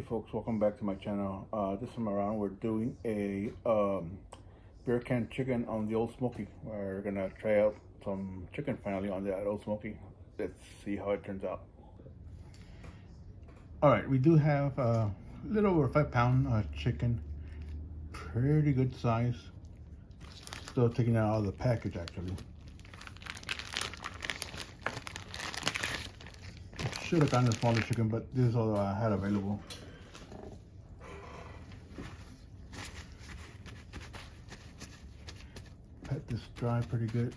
folks, welcome back to my channel. This time around we're doing a beer can chicken on the Old Smokey. We're gonna try out some chicken finally on that Old Smokey. Let's see how it turns out. Alright, we do have a little over 5 pound chicken. Pretty good size. Still taking it out of the package actually. Should have gotten a smaller chicken, but this is all I had available. Pat this dry pretty good.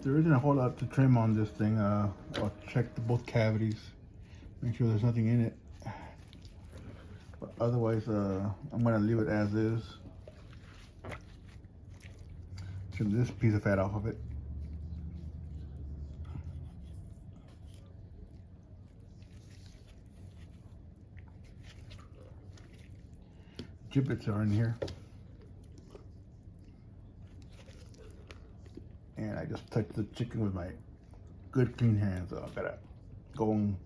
There isn't a whole lot to trim on this thing. I'll check both cavities, make sure there's nothing in it. But otherwise, I'm gonna leave it as is. Trim this piece of fat off of it. Giblets are in here. And I just touched the chicken with my good clean hands. So I gotta go and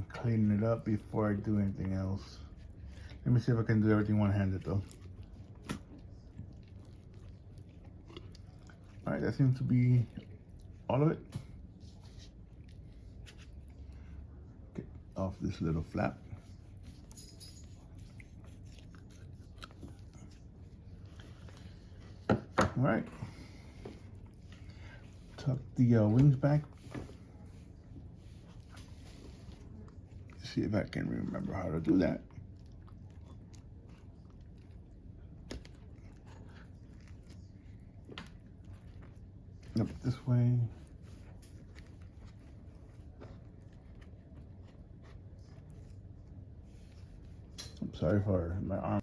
clean it up before I do anything else. Let me see if I can do everything one-handed though. All right, that seems to be all of it. Get off this little flap. All right. Tuck the wings back. See if I can remember how to do that. Up this way. I'm sorry for my arm.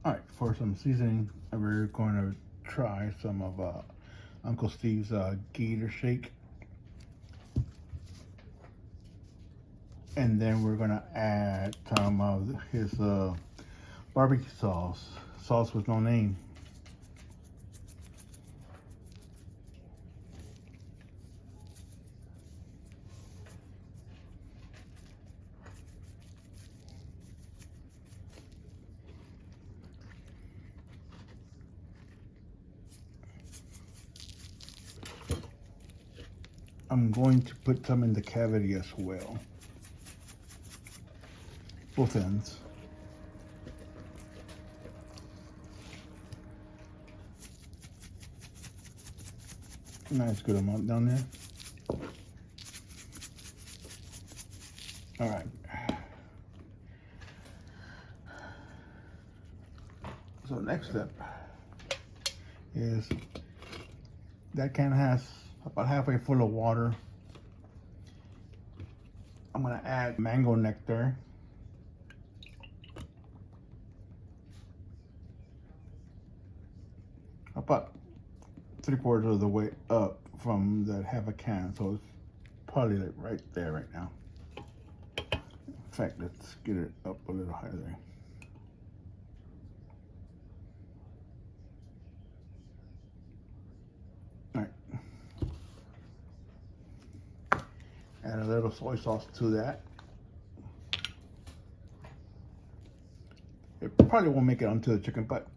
All right, for some seasoning, we're going to try some of Uncle Steve's gator shake. And then we're going to add some of his barbecue sauce with no name. I'm going to put some in the cavity as well. Both ends. Nice good amount down there. All right. So next step is that can has about halfway full of water. I'm gonna add mango nectar. About 3/4 of the way up from that half a can, so it's probably like right there right now. In fact, let's get it up a little higher there. All right. Add a little soy sauce to that. It probably won't make it onto the chicken, but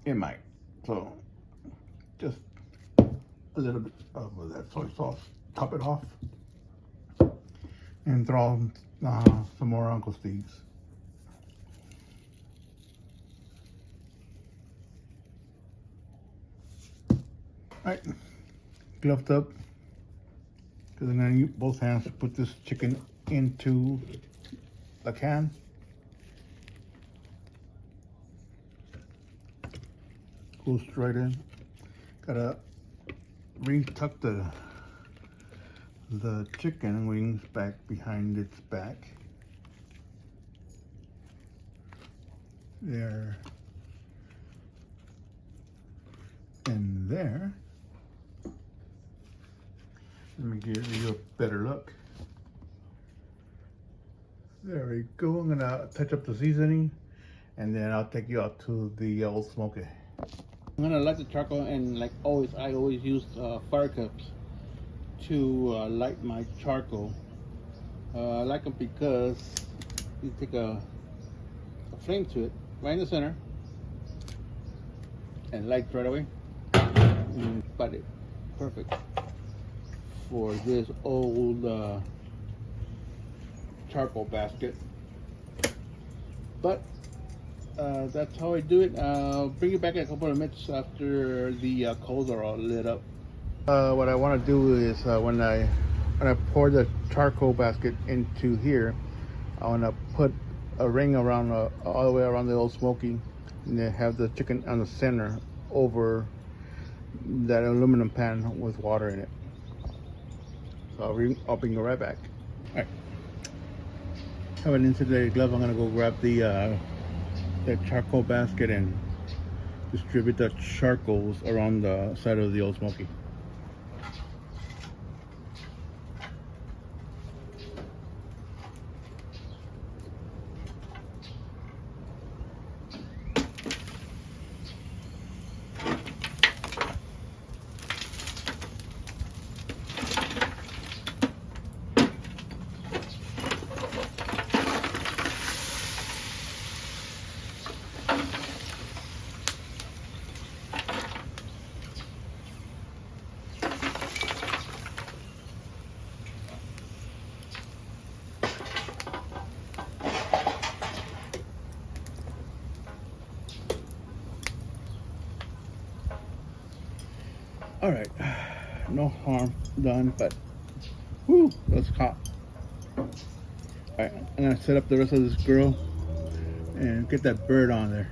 it might. So just a little bit of that soy sauce, top it off, and throw some more Uncle Steve's. All right, gloved up, because I'm gonna use both hands to put this chicken into the can. Goes straight in. Gotta retuck the chicken wings back behind its back. There and there. Let me give you a better look. There we go. I'm gonna touch up the seasoning and then I'll take you out to the Old Smokey. I'm gonna light the charcoal, and like always, I always use fire cups to light my charcoal. I like them because you take a flame to it right in the center and light right away. But it's perfect for this old charcoal basket. But that's how I do it. I'll bring you back in a couple of minutes after the coals are all lit up. What I want to do is when I pour the charcoal basket into here, I want to put a ring around all the way around the Old Smokey, and then have the chicken on the center over that aluminum pan with water in it. So I'll bring you right back. All right. Have an insulated glove. I'm gonna go grab the charcoal basket and distribute the charcoals around the side of the Old Smokey. All right, no harm done, but whoo, that's hot. All right, I'm gonna set up the rest of this grill and get that bird on there.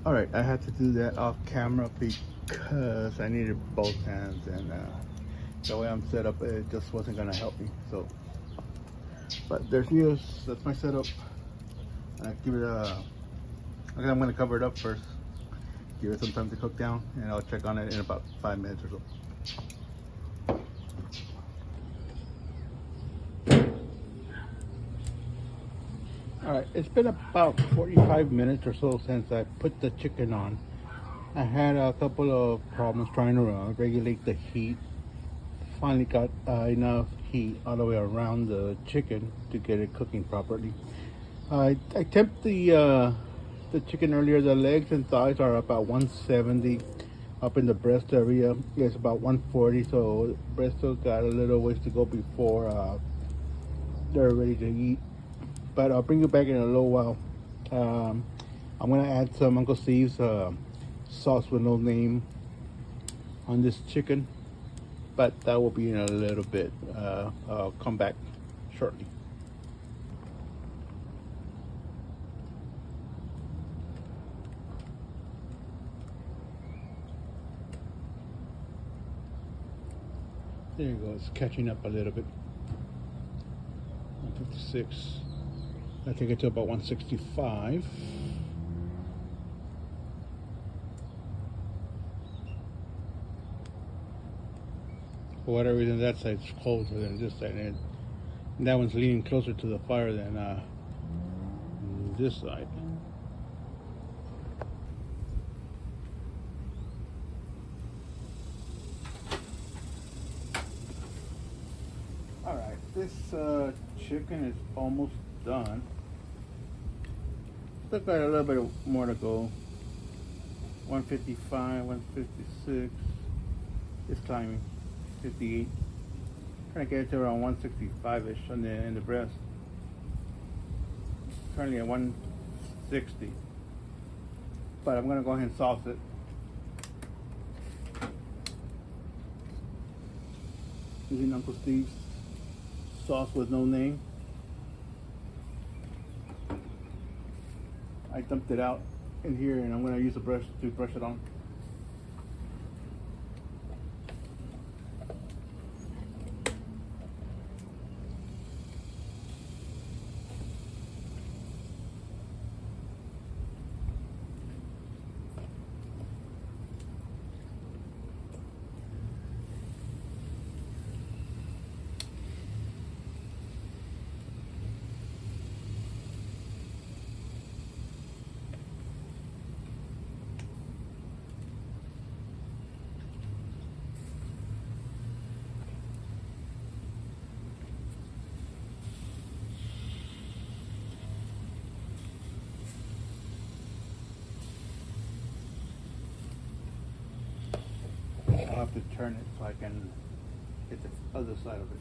All right, I had to do that off camera because I needed both hands, and the way I'm set up, it just wasn't gonna help me. So, but there's news. That's my setup. I give it a. Okay, I'm gonna cover it up first. Give it some time to cook down, and I'll check on it in about 5 minutes or so. Alright, it's been about 45 minutes or so since I put the chicken on. I had a couple of problems trying to regulate the heat. Finally got enough heat all the way around the chicken to get it cooking properly. I temped the chicken earlier. The legs and thighs are about 170. Up in the breast area, it's about 140. So breast still got a little ways to go before they're ready to eat. But I'll bring you back in a little while. I'm gonna add some Uncle Steve's sauce with no name on this chicken, but that will be in a little bit. I'll come back shortly. There you go, it's catching up a little bit. 156. I take it to about 165. For whatever reason, that side's colder than this side, and that one's leaning closer to the fire than this side. All right, this chicken is almost done. Still got a little bit more to go. 155, 156. It's climbing. 58. Trying to get it to around 165-ish in the breast. Currently at 160. But I'm gonna go ahead and sauce it. Using Uncle Steve's sauce with no name. I dumped it out in here and I'm gonna use a brush to brush it on. I'll have to turn it so I can get the other side of it.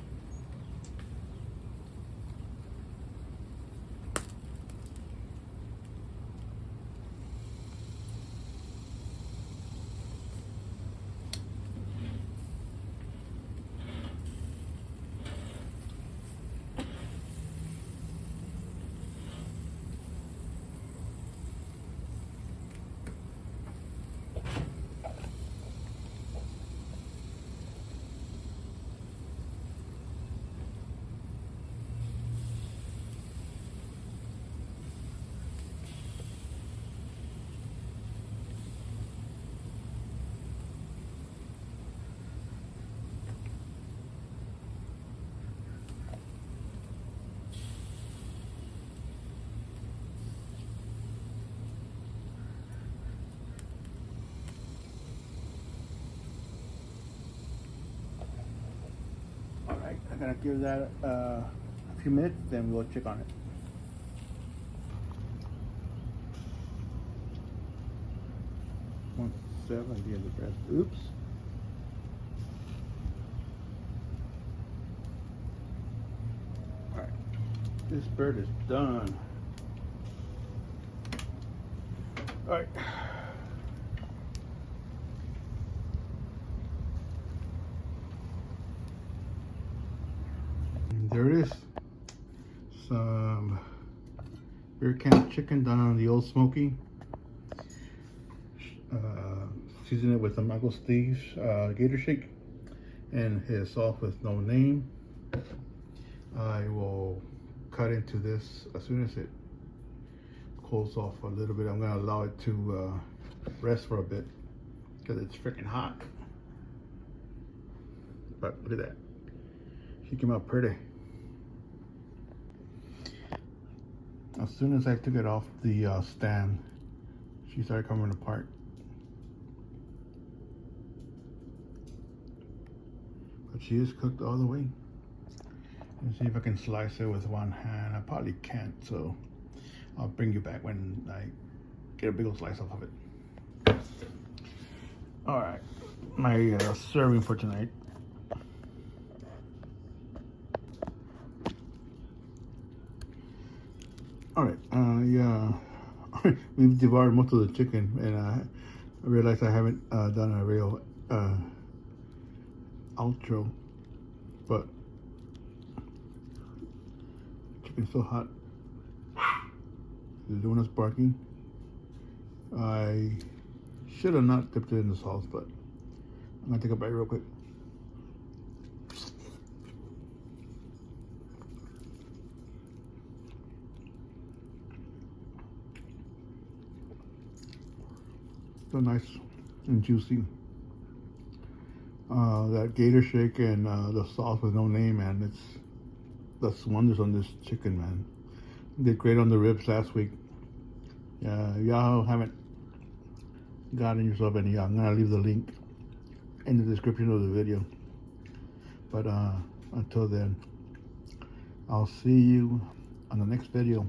I'm gonna give that a few minutes, then we'll check on it. .70 in the breast. Oops. All right, this bird is done. All right. There it is. Some beer can chicken done on the Old Smokey. Season it with some Uncle Steve's gator shake and his sauce with no name. I will cut into this as soon as it cools off a little bit. I'm going to allow it to rest for a bit because it's freaking hot. But look at that. She came out pretty. As soon as I took it off the stand, she started coming apart. But she is cooked all the way. Let's see if I can slice it with one hand. I probably can't, so I'll bring you back when I get a big old slice off of it. All right, my serving for tonight. All right, yeah, we've devoured most of the chicken, and I realized I haven't done a real outro, but chicken's so hot. Luna's barking. I should have not dipped it in the sauce, but I'm gonna take a bite real quick. So nice and juicy. That gator shake and the sauce with no name, man, that's wonders on this chicken, man. Did great on the ribs last week. Y'all haven't gotten yourself any, I'm gonna leave the link in the description of the video. But until then, I'll see you on the next video.